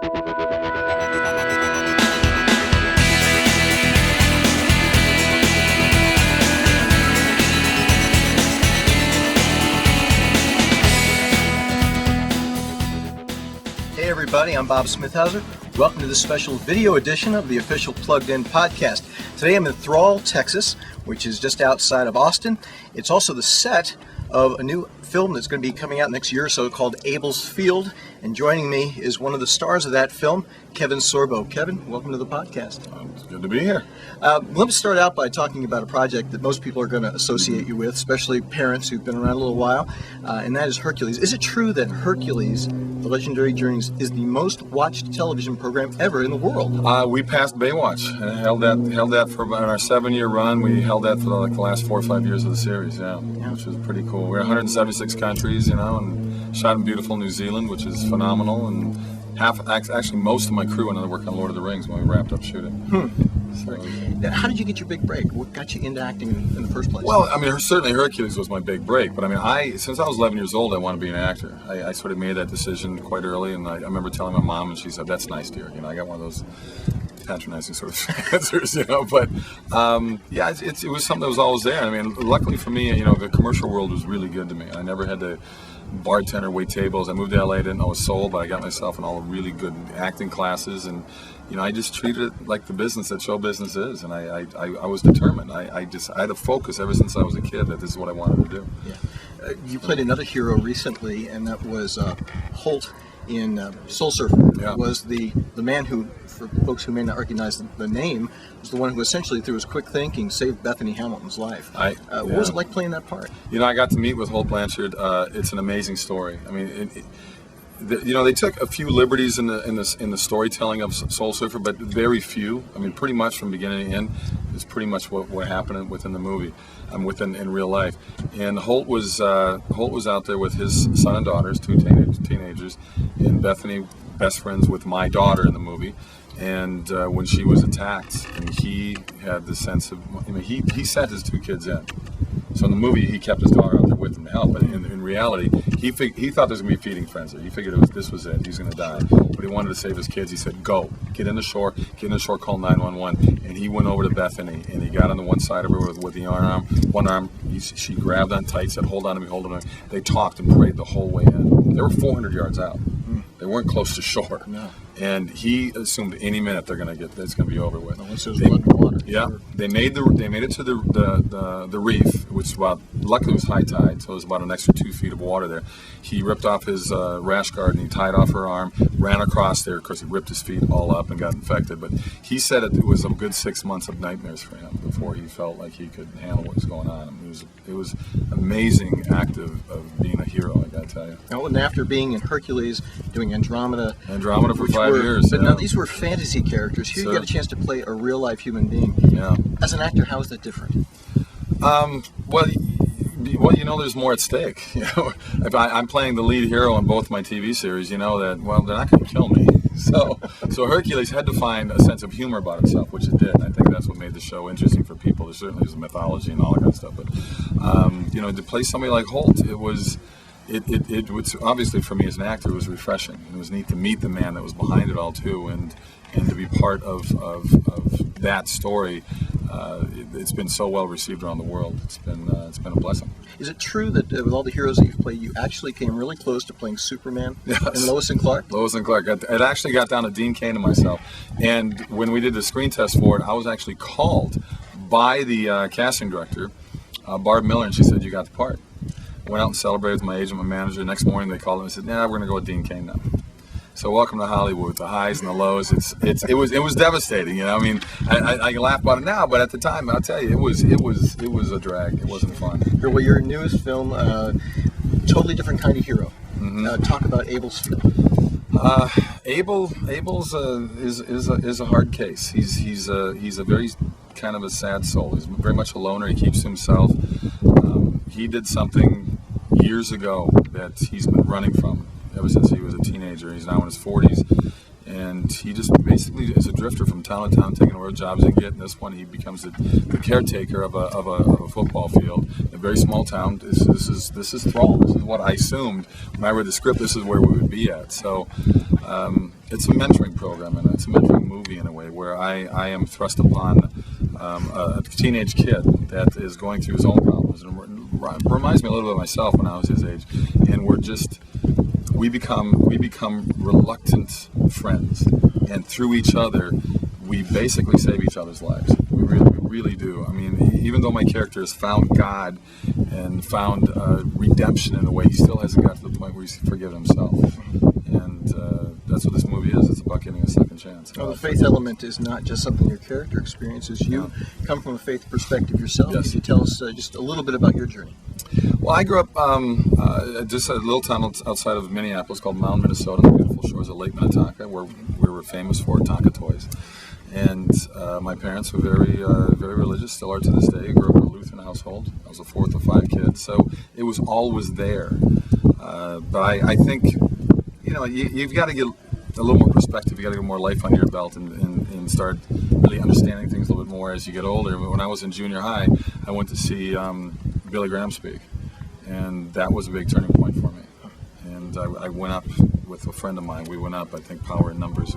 Hey everybody, I'm Bob Smithhauser. Welcome to this special video edition of the official Plugged In podcast. Today I'm in Thrall, Texas, which is just outside of Austin. It's also the set of a new film that's going to be coming out next year or so called Abel's Field. And joining me is one of the stars of that film, Kevin Sorbo. Kevin, welcome to the podcast. It's good to be here. Let me start out by talking about a project that most people are going to associate you with, especially parents who've been around a little while, and that is Hercules. Is it true that Hercules, The Legendary Journeys, is the most watched television program ever in the world? We passed Baywatch and held that for about our 7-year run. We held that for the last 4 or 5 years of the series, which was pretty cool. We're in 176 countries, and shot in beautiful New Zealand, which is phenomenal. And actually most of my crew went on to work on Lord of the Rings when we wrapped up shooting. So, how did you get your big break? What got you into acting in the first place? Well, I mean, certainly Hercules was my big break, but I mean, since I was 11 years old, I wanted to be an actor. I sort of made that decision quite early, and I remember telling my mom, and she said, "That's nice, dear." I got one of those patronizing sort of answers, but it was something that was always there. I mean, luckily for me, the commercial world was really good to me. I never had to bartender, wait tables. I moved to LA, didn't know a soul, but I got myself in all the really good acting classes, and I just treated it like the business that show business is, and I was determined. I had a focus ever since I was a kid that this is what I wanted to do. Yeah. You played another hero recently, and that was Holt in Soul Surfer. Yeah. Was the man who, for folks who may not recognize the name, was the one who essentially, through his quick thinking, saved Bethany Hamilton's life. What was it like playing that part? I got to meet with Holt Blanchard. It's an amazing story. I mean, they took a few liberties in the storytelling of Soul Surfer, but very few. I mean, pretty much from beginning to end, it's pretty much what happened within the movie, in real life. And Holt was out there with his son and daughters, 2 teenagers, and Bethany, best friends with my daughter in the movie. And when she was attacked, and he had the sense of, he sent his 2 kids in. So in the movie, he kept his daughter out there with him to help. But in reality, he thought there was going to be a feeding frenzy. He figured this was it. He's going to die. But he wanted to save his kids. He said, "Go, get in the shore, call 911." And he went over to Bethany, and he got on the one side of her with the one arm. She grabbed on tight, said, "Hold on to me, hold on to me." They talked and prayed the whole way in. They were 400 yards out. They weren't close to shore. No. And he assumed any minute it's going to be over with. Once there's blood and water. Yeah, they made it to the reef, which luckily it was high tide, so it was about an extra 2 feet of water there. He ripped off his rash guard and he tied off her arm, ran across there. Of course, he ripped his feet all up and got infected. But he said it was a good 6 months of nightmares for him before he felt like he could handle what was going on. I mean, it was amazing act of being a hero, I got to tell you. Now, and after being in Hercules, doing Andromeda for 5 years. But now these were fantasy characters. Here you got a chance to play a real life human being. Yeah. As an actor, how is that different? Well, there's more at stake. If I'm playing the lead hero in both my TV series, they're not going to kill me. So Hercules had to find a sense of humor about himself, which it did. I think that's what made the show interesting for people. There certainly was a mythology and all that kind of stuff. But to play somebody like Holt, it was obviously for me as an actor, it was refreshing. It was neat to meet the man that was behind it all too, and to be part of that story. It's been so well received around the world. It's been a blessing. Is it true that with all the heroes that you've played, you actually came really close to playing Superman and Lois and Clark? Lois and Clark. It actually got down to Dean Cain and myself. And when we did the screen test for it, I was actually called by the casting director, Barb Miller, and she said, "You got the part." I went out and celebrated with my agent, my manager. Next morning they called and said, "We're going to go with Dean Cain now." So welcome to Hollywood, the highs and the lows. It was devastating. I laugh about it now, but at the time, I'll tell you, it was a drag. It wasn't fun. Well, your newest film, totally different kind of hero. Mm-hmm. Talk about Abel's Field. Abel's is a hard case. He's a very kind of a sad soul. He's very much a loner. He keeps to himself. He did something years ago that he's been running from ever since he was a teenager. He's now in his 40s, And he just basically is a drifter from town to town, taking whatever jobs he can get. And this one, he becomes the caretaker of a football field, a very small town. This is Thrall. This is what I assumed when I read the script. This is where we would be at. So it's a mentoring program, and it's a mentoring movie in a way where I am thrust upon a teenage kid that is going through his own problems, and it reminds me a little bit of myself when I was his age. And we become reluctant friends, and through each other we basically save each other's lives. We really do. I mean, even though my character has found God and found redemption in a way, he still hasn't got to the point where he's forgiven himself. And that's what this movie is. It's about getting a second chance. Well, the faith element is not just something your character experiences. You come from a faith perspective yourself. Yes. Could you tell us just a little bit about your journey? Well, I grew up just a little town outside of Minneapolis called Mound, Minnesota, on the beautiful shores of Lake Minnetonka, where we were famous for Tonka toys. And my parents were very religious, still are to this day. I grew up in a Lutheran household. I was the fourth of 5 kids, so it was always there. But I think, you've got to get a little more perspective. You got to get more life under your belt and start really understanding things a little bit more as you get older. When I was in junior high, I went to see Billy Graham speak, and that was a big turning point for me. And I went up with a friend of mine. We went up, I think, Power in Numbers.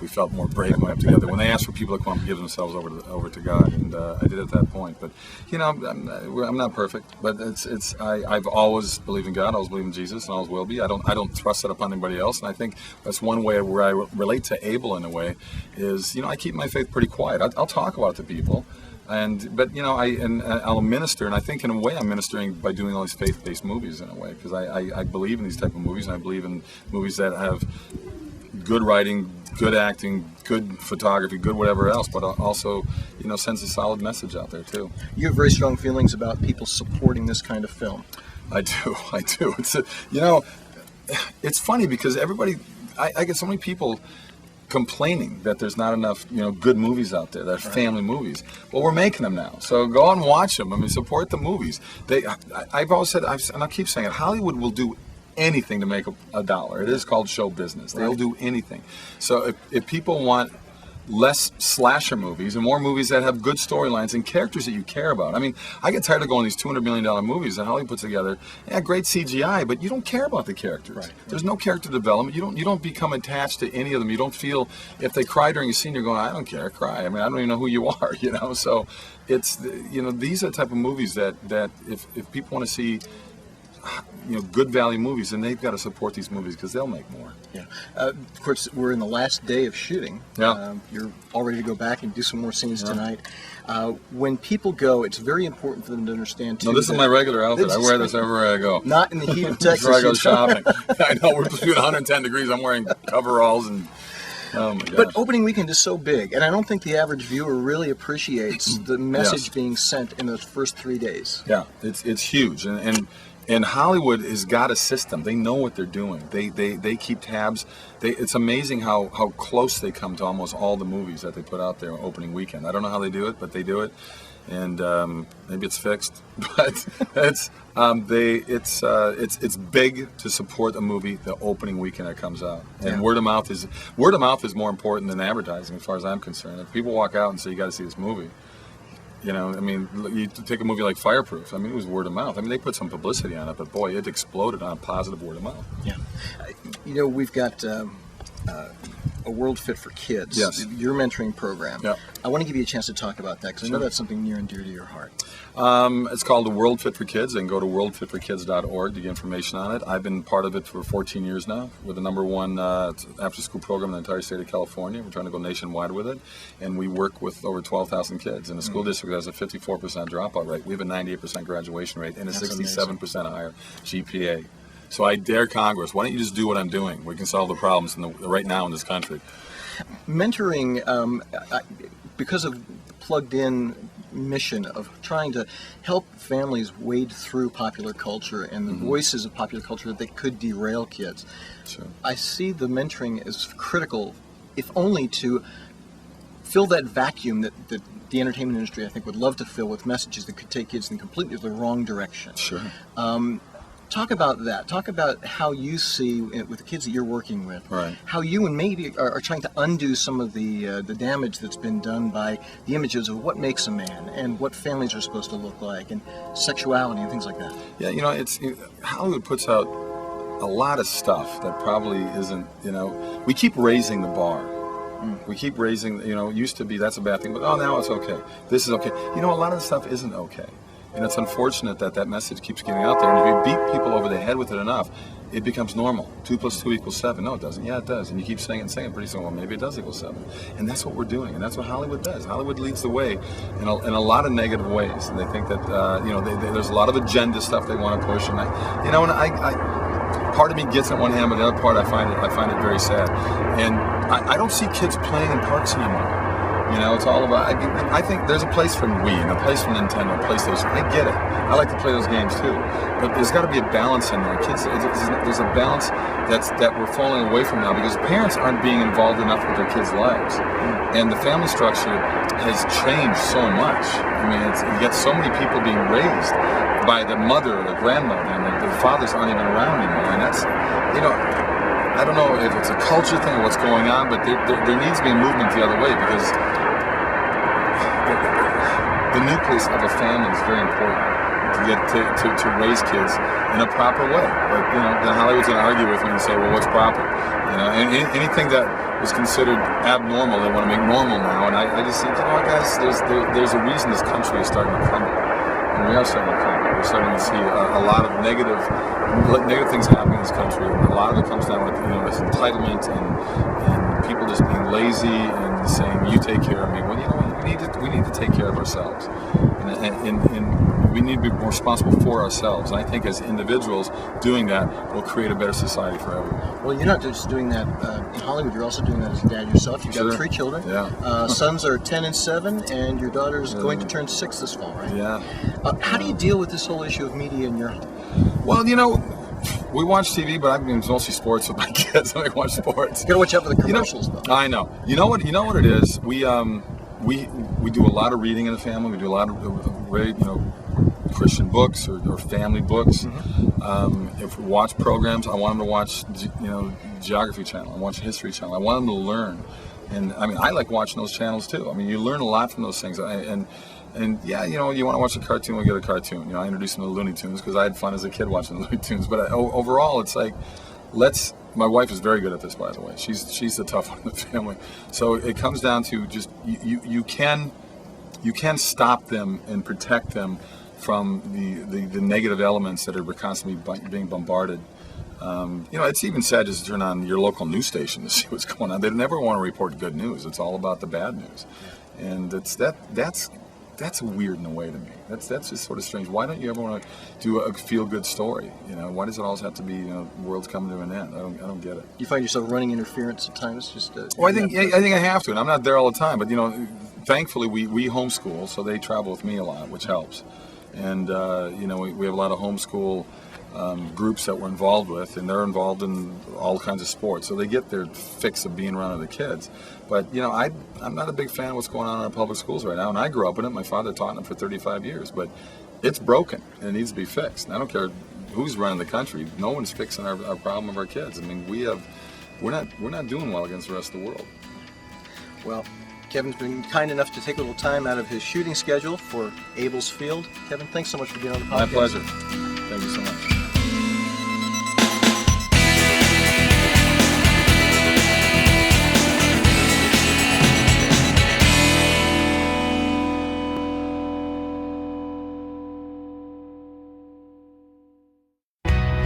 We felt more brave going up together. When they asked for people to come up and give themselves over to God, and I did at that point. But I'm not perfect, but I've always believed in God. I always believe in Jesus, and always will be. I don't thrust it upon anybody else. And I think that's one way where I relate to Abel in a way is I keep my faith pretty quiet. I'll talk about it to people. But I'll minister, and I think in a way I'm ministering by doing all these faith-based movies in a way, because I believe in these type of movies, and I believe in movies that have good writing, good acting, good photography, good whatever else, but also sends a solid message out there too. You have very strong feelings about people supporting this kind of film. I do. It's funny because I get so many people complaining that there's not enough, good movies out there, that are family movies. Well, we're making them now, so go out and watch them. I mean, support the movies. I've always said, and I keep saying it, Hollywood will do anything to make a dollar. It is called show business. They'll do anything. So if people want less slasher movies and more movies that have good storylines and characters that you care about. I mean, I get tired of going these $200 million movies that Hollywood puts together. Yeah, great CGI, but you don't care about the characters. Right. There's no character development. You don't become attached to any of them. You don't feel if they cry during a scene, you're going, I don't care, cry. I mean, I don't even know who you are. So it's these are the type of movies that if people want to see good value movies, then they've got to support these movies because they'll make more. Yeah. Of course, we're in the last day of shooting. Yeah. You're all ready to go back and do some more scenes tonight. When people go, it's very important for them to understand, too. No, this is my regular outfit. I wear this everywhere I go. Not in the heat of Texas. Before I go shopping. I know, we're shooting 110 degrees. I'm wearing coveralls and... Oh my gosh. But opening weekend is so big, and I don't think the average viewer really appreciates the message being sent in those first 3 days. Yeah, it's huge, and Hollywood has got a system. They know what they're doing. They keep tabs. It's amazing how close they come to almost all the movies that they put out there opening weekend. I don't know how they do it, but they do it, and maybe it's fixed. But it's big to support a movie the opening weekend that comes out. And word of mouth is more important than advertising, as far as I'm concerned. If people walk out and say you got to see this movie. I mean, you take a movie like Fireproof. I mean, it was word of mouth. I mean, they put some publicity on it, but boy, it exploded on a positive word of mouth. Yeah. We've got a World Fit for Kids. Yes. Your mentoring program. Yeah. I want to give you a chance to talk about that because I know that's something near and dear to your heart. It's called the World Fit for Kids, and go to worldfitforkids.org to get information on it. I've been part of it for 14 years now. We're the #1 after-school program in the entire state of California. We're trying to go nationwide with it, and we work with over 12,000 kids. And the school district has a 54% dropout rate. We have a 98% graduation rate and a 67% higher GPA. So I dare Congress, why don't you just do what I'm doing? We can solve the problems right now in this country. Mentoring, because of the plugged-in mission of trying to help families wade through popular culture and the voices of popular culture that could derail kids. Sure. I see the mentoring as critical, if only to fill that vacuum that the entertainment industry, I think, would love to fill with messages that could take kids in completely the wrong direction. Sure. Talk about that. Talk about how you see, with the kids that you're working with, Right. how you and maybe are trying to undo some of the damage that's been done by the images of what makes a man and what families are supposed to look like and sexuality and things like that. Yeah, Hollywood puts out a lot of stuff that probably isn't, we keep raising the bar. We keep raising, used to be that's a bad thing, but now it's okay. This is okay. A lot of the stuff isn't okay. And it's unfortunate that message keeps getting out there. And if you beat people over the head with it enough, it becomes normal. 2 + 2 = 7. No, it doesn't. Yeah, it does. And you keep saying it, pretty soon, well, maybe it does equal 7. And that's what we're doing. And that's what Hollywood does. Hollywood leads the way in a lot of negative ways. And they think that, there's a lot of agenda stuff they want to push. And part of me gets it on one hand, but the other part I find it very sad. And I don't see kids playing in parks anymore. It's all about. I think there's a place for Wii and a place for Nintendo, PlayStation. I get it. I like to play those games too, but there's got to be a balance in there. Kids, there's a balance that we're falling away from now because parents aren't being involved enough with their kids' lives, and the family structure has changed so much. I mean, you get so many people being raised by the mother or the grandmother, and the fathers aren't even around anymore, and that's, I don't know if it's a culture thing or what's going on, but there needs to be a movement the other way because the nucleus of a family is very important to raise kids in a proper way. But then Hollywood's going to argue with me and say, well, what's proper? And anything that was considered abnormal, they want to make normal now. And I just think, guys, there's a reason this country is starting to crumble. And we are starting to crumble. We're starting to see a lot of negative things happening in this country. And a lot of it comes down with this entitlement and people just being lazy and saying, you take care of me. Well, we need to take care of ourselves. And we need to be more responsible for ourselves. And I think as individuals, doing that will create a better society for everyone. Well, you're not just doing that in Hollywood, you're also doing that as a dad yourself. You've got 3 children. Yeah. Sons are 10 and 7, and your daughter's going to turn 6 this fall, right? Yeah. How do you deal with this whole issue of media in your home? Well, we watch TV, but I mean, it's mostly sports with my kids. I watch sports. You gotta watch out for the commercials, though. I know. You know what it is? We do a lot of reading in the family. We do a lot of Christian books or family books. Mm-hmm. If we watch programs, I want them to watch Geography Channel. I watch History Channel. I want them to learn. And I mean, I like watching those channels too. I mean, you learn a lot from those things. And yeah, you want to watch a cartoon, we'll get a cartoon. I introduced them to Looney Tunes because I had fun as a kid watching the Looney Tunes. But overall, it's like, my wife is very good at this, by the way. She's the tough one in the family. So it comes down to just you can stop them and protect them from the negative elements that are constantly being bombarded. It's even sad just to turn on your local news station to see what's going on. They never want to report good news. It's all about the bad news, and that's weird in a way to me. That's just sort of strange. Why don't you ever want to do a feel-good story? Why does it always have to be the world's coming to an end? I don't get it. You find yourself running interference at times? Just well, I think I have to, and I'm not there all the time. But thankfully we homeschool, so they travel with me a lot, which helps. And we have a lot of homeschool groups that we're involved with, and they're involved in all kinds of sports, so they get their fix of being around other kids. But I'm not a big fan of what's going on in our public schools right now, and I grew up in it. My father taught in it for 35 years, but it's broken and it needs to be fixed. And I don't care who's running the country; no one's fixing our problem of our kids. I mean, we're not doing well against the rest of the world. Well, Kevin's been kind enough to take a little time out of his shooting schedule for Abel's Field. Kevin, thanks so much for being on the podcast. My pleasure. Thank you so much.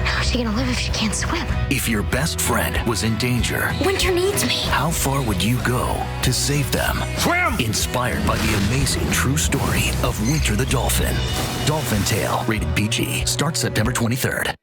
How's she gonna live if she can't swim? If your best friend was in danger, Winter needs me. how far would you go to save them? Swim! Inspired by the amazing true story of Winter the Dolphin. Dolphin Tale, rated PG, starts September 23rd.